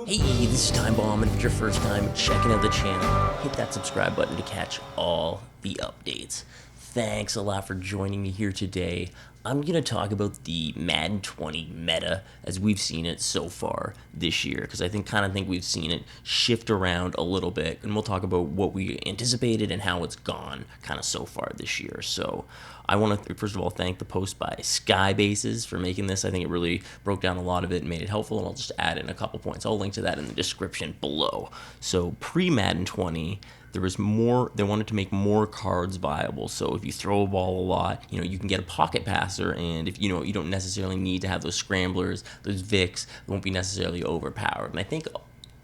Hey, this is Time Bomb, and if it's your first time checking out the channel, hit that subscribe button to catch all the updates. Thanks a lot for joining me here today. I'm going to talk about the Madden 20 meta as we've seen it so far this year, because I think we've seen it shift around a little bit, and we'll talk about what we anticipated and how it's gone kind of so far this year. So I want to first of all thank the post by Skybases for making this. I think it really broke down a lot of it and made it helpful, and I'll just add in a couple points. I'll link to that in the description below. So pre-Madden 20, there was more. They wanted to make more cards viable. So if you throw a ball a lot, you can get a pocket passer, and if you don't necessarily need to have those scramblers, those Vics won't be necessarily overpowered. And I think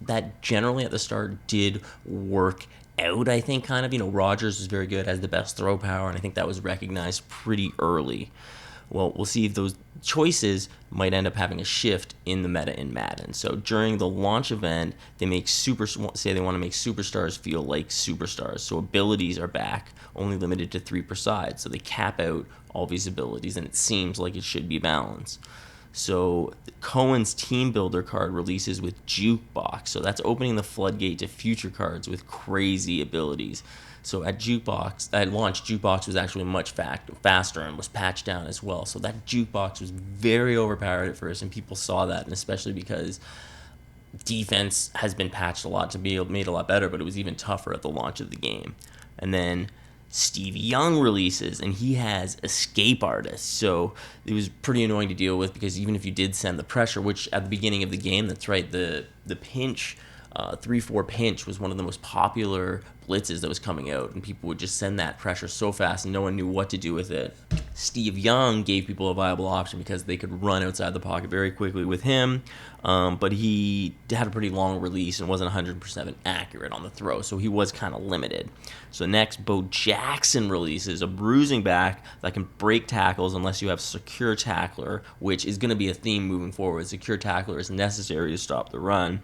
that generally at the start did work out. I think Rodgers was very good, has the best throw power, and I think that was recognized pretty early. Well, we'll see if those choices might end up having a shift in the meta in Madden. So during the launch event, they want to make superstars feel like superstars. So abilities are back, only limited to 3 per side. So they cap out all these abilities, and it seems like it should be balanced. So Cohen's Team Builder card releases with Jukebox. So that's opening the floodgate to future cards with crazy abilities. So at launch, Jukebox was actually much faster and was patched down as well. So that Jukebox was very overpowered at first, and people saw that, and especially because defense has been patched a lot to be made a lot better, but it was even tougher at the launch of the game. And then Steve Young releases, and he has Escape Artist. So it was pretty annoying to deal with, because even if you did send the pressure, which at the beginning of the game, that's right, the pinch, 3-4 pinch was one of the most popular blitzes that was coming out, and people would just send that pressure so fast and no one knew what to do with it. Steve Young gave people a viable option because they could run outside the pocket very quickly with him, but he had a pretty long release and wasn't 100% accurate on the throw, so he was kind of limited. So next, Bo Jackson releases a bruising back that can break tackles unless you have Secure Tackler, which is going to be a theme moving forward. Secure Tackler is necessary to stop the run.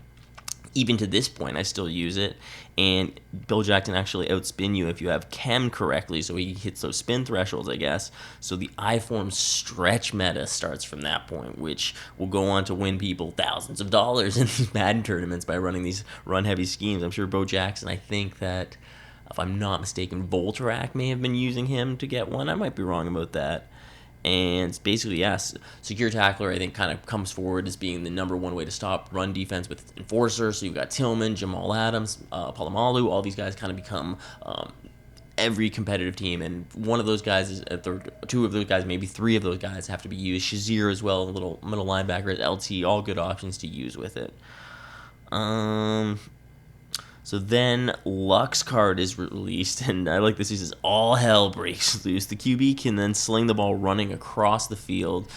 Even to this point, I still use it, and Bill Jackson actually outspin you if you have Chem correctly, so he hits those spin thresholds, I guess. So the I-form stretch meta starts from that point, which will go on to win people thousands of dollars in these Madden tournaments by running these run-heavy schemes. I'm sure Bo Jackson, I think that, if I'm not mistaken, Voltrak may have been using him to get one. I might be wrong about that. And basically, yes, Secure Tackler, I think, kind of comes forward as being the number one way to stop run defense with Enforcer. So you've got Tillman, Jamal Adams, Palomalu, all these guys kind of become every competitive team. And one of those guys, two of those guys, maybe 3 of those guys have to be used. Shazier as well, a little middle linebacker, LT, all good options to use with it. So then Lux card is released, and I like this. He says, all hell breaks loose. The QB can then sling the ball running across the field,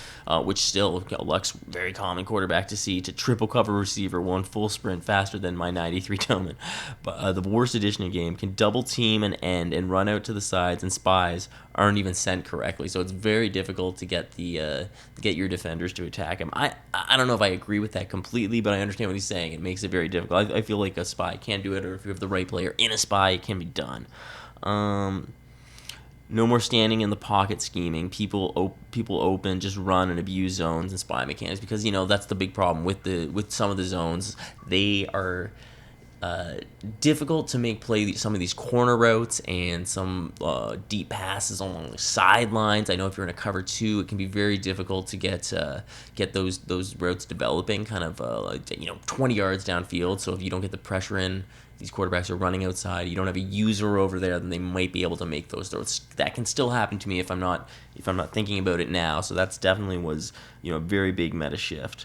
which still, Lux, very common quarterback to see, to triple cover receiver, one full sprint faster than my 93 Tillman. But the worst edition of game can double team an end and run out to the sides, and spies aren't even sent correctly. So it's very difficult to get get your defenders to attack him. I don't know if I agree with that completely, but I understand what he's saying. It makes it very difficult. I feel like a spy can do it, or if you have the right player in a spy, it can be done. No more standing in the pocket scheming. People open, just run and abuse zones and spy mechanics, because that's the big problem with some of the zones. They are difficult to make play some of these corner routes and some deep passes along the sidelines. I know if you're in a cover 2, it can be very difficult to get those routes developing kind of 20 yards downfield. So if you don't get the pressure in, these quarterbacks are running outside, you don't have a user over there, then they might be able to make those throws. That can still happen to me if I'm not thinking about it now. So that's definitely was a very big meta shift.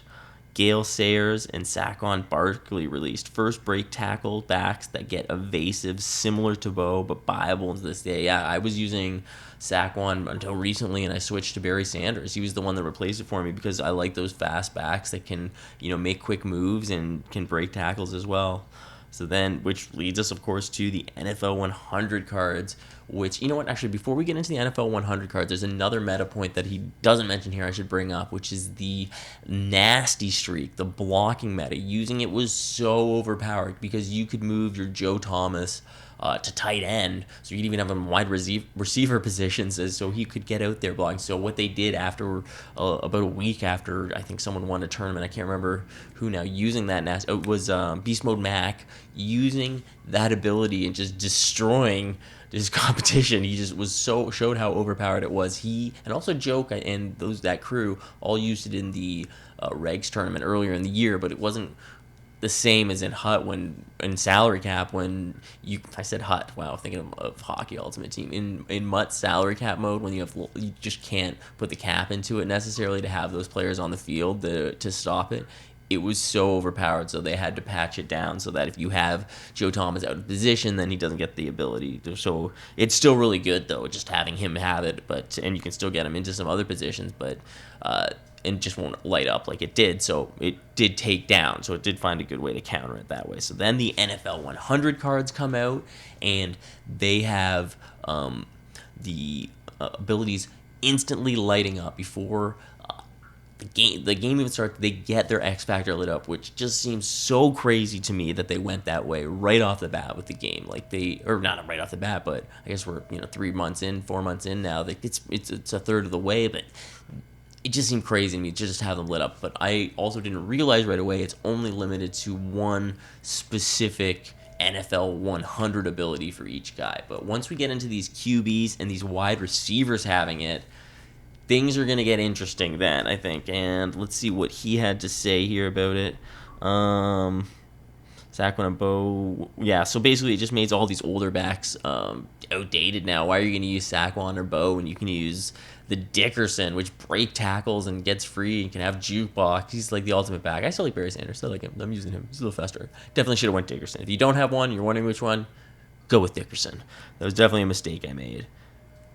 Gale Sayers and Saquon Barkley released first break tackle backs that get evasive, similar to Bo, but viable to this day. Yeah, I was using Saquon until recently, and I switched to Barry Sanders. He was the one that replaced it for me because I like those fast backs that can, make quick moves and can break tackles as well. So then, which leads us, of course, to the NFL 100 cards, which, actually, before we get into the NFL 100 cards, there's another meta point that he doesn't mention here I should bring up, which is the nasty streak, the blocking meta. Using it was so overpowered because you could move your Joe Thomas to tight end. So you could even have him wide receiver positions, so he could get out there blocking. So what they did after about a week after, I think someone won a tournament, I can't remember who now, using that it was Beast Mode Mac, using that ability and just destroying his competition. He just showed how overpowered it was. He and also Joke and that crew all used it in the Regs tournament earlier in the year, but it wasn't the same as in Hut in salary cap I said Hut, wow, thinking of Hockey Ultimate Team. In Mutt salary cap mode, when you just can't put the cap into it necessarily to have those players on the field to stop it. It was so overpowered, so they had to patch it down so that if you have Joe Thomas out of position, then he doesn't get the ability to. So it's still really good, though, just having him have it, and you can still get him into some other positions, but and just won't light up like it did. So it did take down, so it did find a good way to counter it that way. So then the NFL 100 cards come out, and they have the abilities instantly lighting up before the game even starts. They get their X Factor lit up, which just seems so crazy to me that they went that way right off the bat with the game. Or not right off the bat, but I guess we're 4 months in now. It's a third of the way, but it just seemed crazy to me to just have them lit up. But I also didn't realize right away it's only limited to one specific NFL 100 ability for each guy. But once we get into these QBs and these wide receivers having it, things are going to get interesting then, I think. And let's see what he had to say here about it. Saquon and Bo. Yeah, so basically it just makes all these older backs outdated now. Why are you going to use Saquon or Bo when you can use the Dickerson, which break tackles and gets free and can have jukebox? He's like the ultimate back. I still like Barry Sanders. I like him. I'm using him. He's a little faster. Definitely should have went Dickerson. If you don't have one, you're wondering which one, go with Dickerson. That was definitely a mistake I made.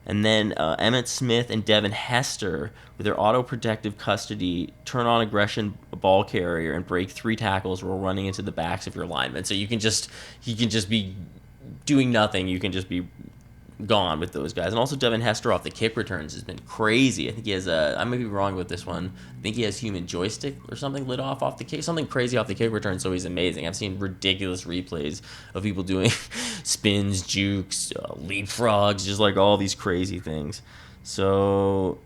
And then Emmitt Smith and Devin Hester, with their auto-protective custody, turn on aggression ball carrier and break 3 tackles while running into the backs of your linemen. So he can just be doing nothing. You can just be gone with those guys. And also Devin Hester off the kick returns has been crazy. I think he has I might be wrong with this one. I think he has human joystick or something lit off the kick, something crazy off the kick return, so he's amazing. I've seen ridiculous replays of people doing spins, jukes, leapfrogs, just like all these crazy things. So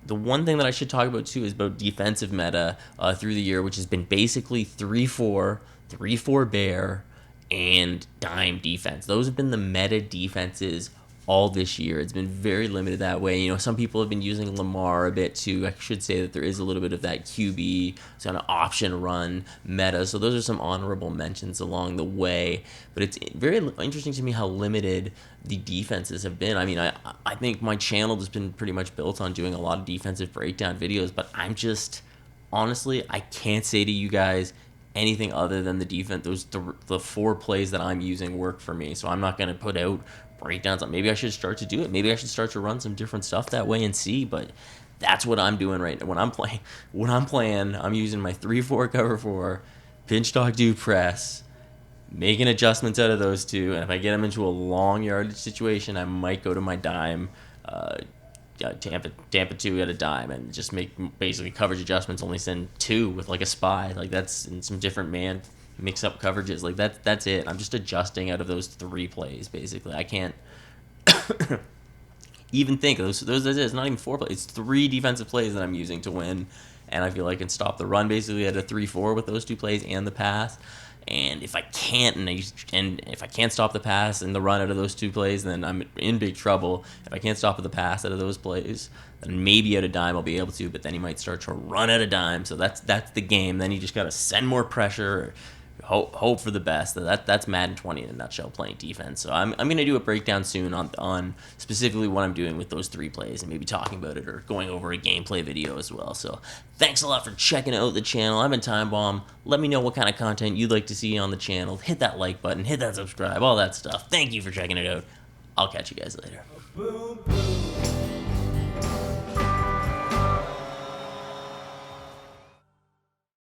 the one thing that I should talk about too is about defensive meta through the year, which has been basically 3-4, 3-4 bear, and dime defense. Those have been the meta defenses all this year. It's been very limited that way. Some people have been using Lamar a bit too. I should say that there is a little bit of that QB kind of option run meta. So those are some honorable mentions along the way. But it's very interesting to me how limited the defenses have been. I mean, I think my channel has been pretty much built on doing a lot of defensive breakdown videos, but honestly, I can't say to you guys anything other than the defense. Those the 4 plays that I'm using work for me, so I'm not going to put out breakdowns. Maybe I should start to do it. Maybe I should start to run some different stuff that way and see, but that's what I'm doing right now. When I'm playing, I'm using my 3-4 cover 4, pinch dog do press, making adjustments out of those 2, and if I get them into a long yardage situation, I might go to my dime, Tampa 2 at a dime, and just make basically coverage adjustments, only send 2 with like a spy. Like that's in some different man mix up coverages. Like that's it. I'm just adjusting out of those 3 plays basically. I can't even think of those. It's not even 4 plays. It's 3 defensive plays that I'm using to win, and I feel like I can stop the run basically at a 3-4 with those 2 plays and the pass. And if I can't, and if I can't stop the pass and the run out of those 2 plays, then I'm in big trouble. If I can't stop the pass out of those plays, then maybe at a dime I'll be able to, but then he might start to run at a dime. So that's the game. Then you just got to send more pressure, hope for the best. That's Madden 20 in a nutshell, playing defense. So I'm going to do a breakdown soon on specifically what I'm doing with those 3 plays, and maybe talking about it or going over a gameplay video as well. So thanks a lot for checking out the channel. I've been Time Bomb. Let me know what kind of content you'd like to see on the channel. Hit that like button, hit that subscribe, all that stuff. Thank you for checking it out. I'll catch you guys later. Boom, boom.